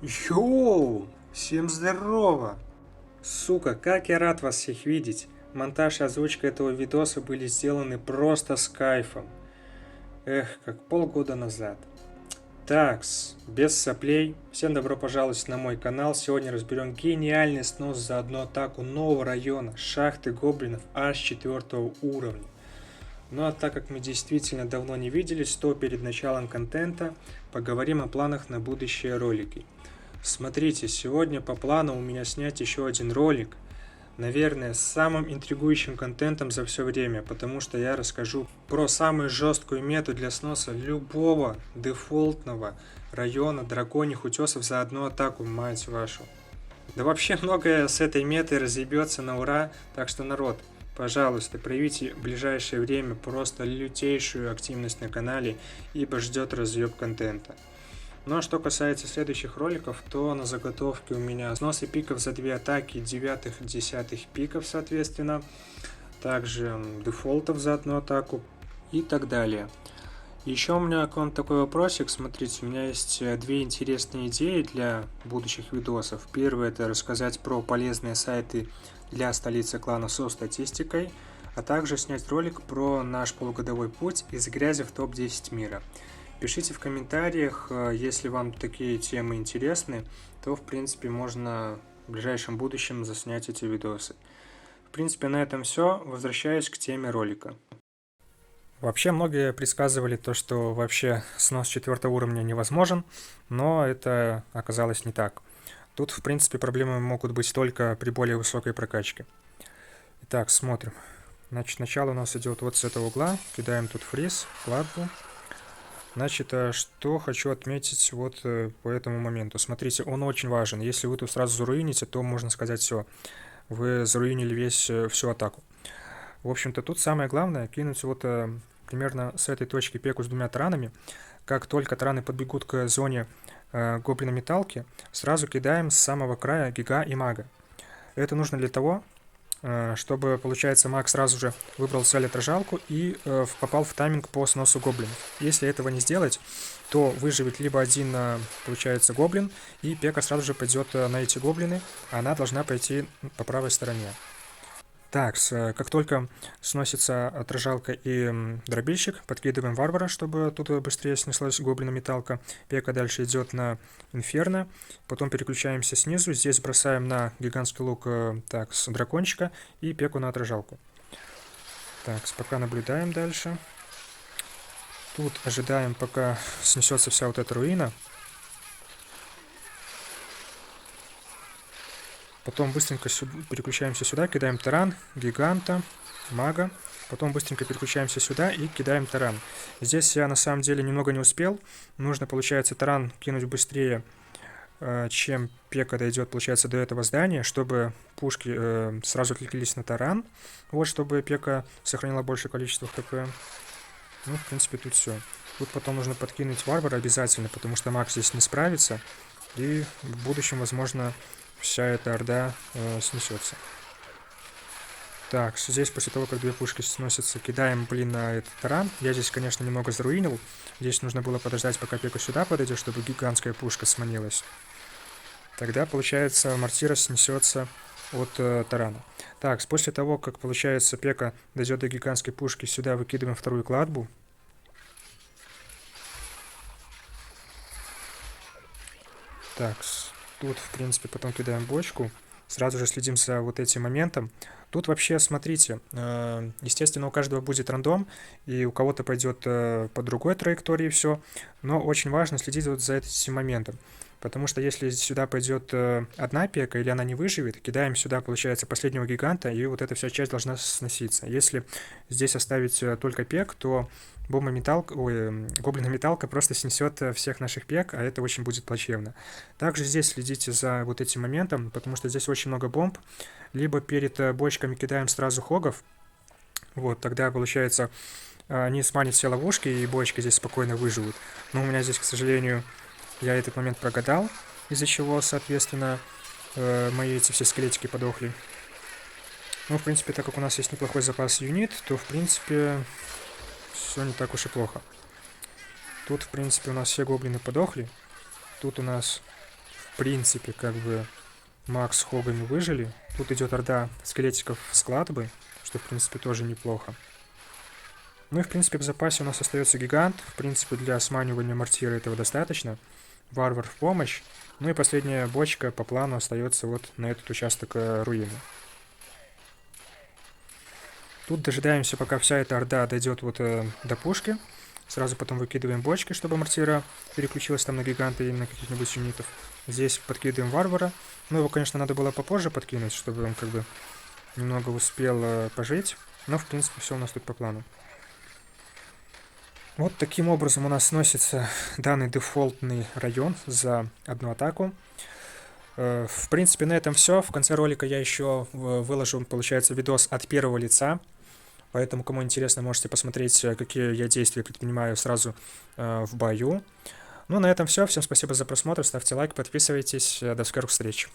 Йоу! Всем здорово! Сука, как я рад вас всех видеть! Монтаж и озвучка этого видоса были сделаны просто с кайфом. Эх, как полгода назад. Такс, без соплей. Всем добро пожаловать на мой канал. Сегодня разберем гениальный снос за одну атаку нового района шахты гоблинов аж 4 уровня. Ну а так как мы действительно давно не виделись, то перед началом контента поговорим о планах на будущие ролики. Смотрите, сегодня по плану у меня снять еще один ролик, наверное, с самым интригующим контентом за все время, потому что я расскажу про самую жесткую мету для сноса любого дефолтного района драконьих утесов за одну атаку, мать вашу. Да вообще многое с этой метой разъебется на ура, так что, народ, пожалуйста, проявите в ближайшее время просто лютейшую активность на канале, ибо ждет разъеб контента. Ну а что касается следующих роликов, то на заготовке у меня сносы пиков за 2 атаки, 9-10 пиков соответственно, также дефолтов за одну атаку и так далее. Еще у меня к вам такой вопросик, смотрите, у меня есть две интересные идеи для будущих видосов. Первый — это рассказать про полезные сайты для столицы клана со статистикой, а также снять ролик про наш полугодовой путь из грязи в топ-10 мира. Пишите в комментариях, если вам такие темы интересны, то в принципе можно в ближайшем будущем заснять эти видосы. В принципе, на этом все. Возвращаюсь к теме ролика. Вообще многие предсказывали то, что вообще снос 4 уровня невозможен, но это оказалось не так. Тут, в принципе, проблемы могут быть только при более высокой прокачке. Итак, смотрим. Значит, начало у нас идет вот с этого угла. Кидаем тут фриз, кладку. Значит, что хочу отметить вот по этому моменту. Смотрите, он очень важен. Если вы тут сразу заруините, то можно сказать все. Вы заруинили всю атаку. В общем-то, тут самое главное кинуть вот примерно с этой точки пеку с 2 таранами. Как только тараны подбегут к зоне гоблина-металки, сразу кидаем с самого края гига и мага. Это нужно для того, чтобы, получается, маг сразу же выбрал цель отражалку и попал в тайминг по сносу гоблинов. Если этого не сделать, то выживет либо один, получается, гоблин, и пека сразу же пойдет на эти гоблины, а она должна пойти по правой стороне. Так, как только сносится отражалка и дробильщик, подкидываем варвара, чтобы тут быстрее снеслась гоблина-металка. Пека дальше идет на инферно, потом переключаемся снизу, здесь бросаем на гигантский лук так, с дракончика и пеку на отражалку. Так, пока наблюдаем дальше. Тут ожидаем, пока снесется вся вот эта руина. Потом быстренько переключаемся сюда, кидаем таран, гиганта, мага. Потом быстренько переключаемся сюда и кидаем таран. Здесь я на самом деле немного не успел. Нужно, получается, таран кинуть быстрее, чем пека дойдет, получается, до этого здания, чтобы пушки сразу отвлеклись на таран. Вот, чтобы пека сохранила большее количество хп. Ну, в принципе, тут все. Тут потом нужно подкинуть варвара обязательно, потому что маг здесь не справится. И в будущем, возможно, вся эта орда снесется. Так, здесь после того, как 2 пушки сносятся, кидаем, на этот таран. Я здесь, конечно, немного заруинил. Здесь нужно было подождать, пока пека сюда подойдет, чтобы гигантская пушка сманилась. Тогда, получается, мортира снесется от тарана. Так, после того, как, получается, пека дойдет до гигантской пушки, сюда выкидываем вторую кладбу. Так, тут, в принципе, потом кидаем бочку. Сразу же следим за вот этим моментом. Тут вообще, смотрите, естественно, у каждого будет рандом, и у кого-то пойдет по другой траектории все, но очень важно следить вот за этим моментом. Потому что если сюда пойдет одна пека, или она не выживет, кидаем сюда, получается, последнего гиганта, и вот эта вся часть должна сноситься. Если здесь оставить только пек, то гоблина-металка просто снесет всех наших пек, а это очень будет плачевно. Также здесь следите за вот этим моментом, потому что здесь очень много бомб. Либо перед бочками кидаем сразу хогов, вот, тогда, получается, они сманят все ловушки, и бочки здесь спокойно выживут. Но у меня здесь, к сожалению, я этот момент прогадал, из-за чего, соответственно, мои эти все скелетики подохли. Ну, в принципе, так как у нас есть неплохой запас юнит, то, в принципе, все не так уж и плохо. Тут, в принципе, у нас все гоблины подохли. Тут у нас, в в принципе, как бы Макс с Хогами выжили. Тут идет орда скелетиков с кладбы, что, в принципе, тоже неплохо. Ну и, в принципе, в запасе у нас остается гигант. В принципе, для сманивания мортира этого достаточно. Варвар в помощь. Ну и последняя бочка по плану остается вот на этот участок руины. Тут дожидаемся, пока вся эта орда дойдет вот до пушки. Сразу потом выкидываем бочки, чтобы мортира переключилась там на гиганта или на каких-нибудь юнитов. Здесь подкидываем варвара. Ну, его, конечно, надо было попозже подкинуть, чтобы он как бы немного успел пожить. Но, в принципе, все у нас тут по плану. Вот таким образом у нас сносится данный дефолтный район за одну атаку. В принципе, на этом все. В конце ролика я еще выложу, получается, видос от первого лица. Поэтому, кому интересно, можете посмотреть, какие я действия предпринимаю сразу в бою. Ну, на этом все. Всем спасибо за просмотр. Ставьте лайк, подписывайтесь. До скорых встреч.